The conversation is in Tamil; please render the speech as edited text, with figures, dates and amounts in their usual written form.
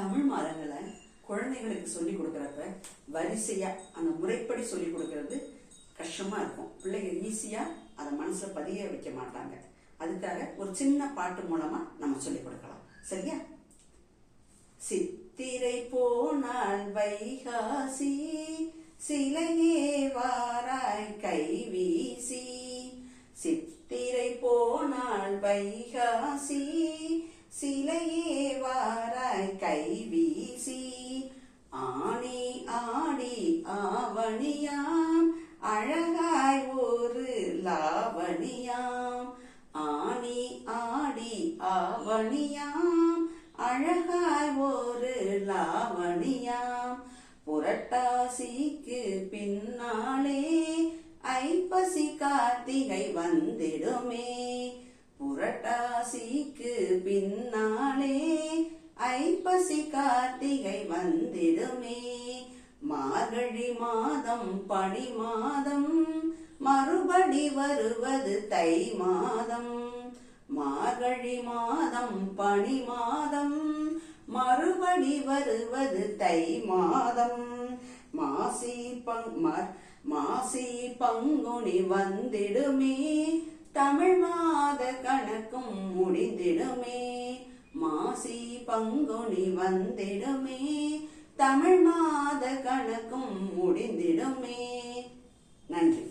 தமிழ் மாதங்களை குழந்தைகளுக்கு சொல்லி கொடுக்கறப்ப வரிசையா அந்த முறைப்படி சொல்லி கொடுக்கறது கஷ்டமா இருக்கும். பிள்ளைங்க ஈஸியா அதை மனசுல பதிய வைக்க மாட்டாங்க. அதுக்காக ஒரு சின்ன பாட்டு மூலமா நம்ம சொல்லி கொடுக்கலாம். சரியா? சித்திரை போனால் வைகாசி, சிலையே வாராய் கைவீசி. சித்திரை போனால் வைகாசி, சிலையே வாராய் கைவீசி. ஆனி ஆடி ஆவணியாம், அழகாய் ஒரு லாவணியாம். ஆனி ஆடி ஆவணியாம், அழகாய் ஒரு லாவணியாம். புரட்டாசிக்கு பின்னாலே ஐப்பசி கார்த்திகை வந்திடுமே. புரட்டாசிக்கு பின்னாலே ஐப்பசி கார்த்திகை வந்திடுமே. மார்கழி மாதம் பனி மாதம், மறுபடி வருவது தை மாதம். மார்கழி மாதம் பனி மாதம், மறுபடி வருவது தை மாதம். மாசி பங்குனி வந்திடுமே, தமிழ் மாத கணக்கும் முடிந்திடுமே. மாசி பங்குனி வந்திடுமே, தமிழ் மாத கணக்கும் முடிந்திடுமே. நன்றி.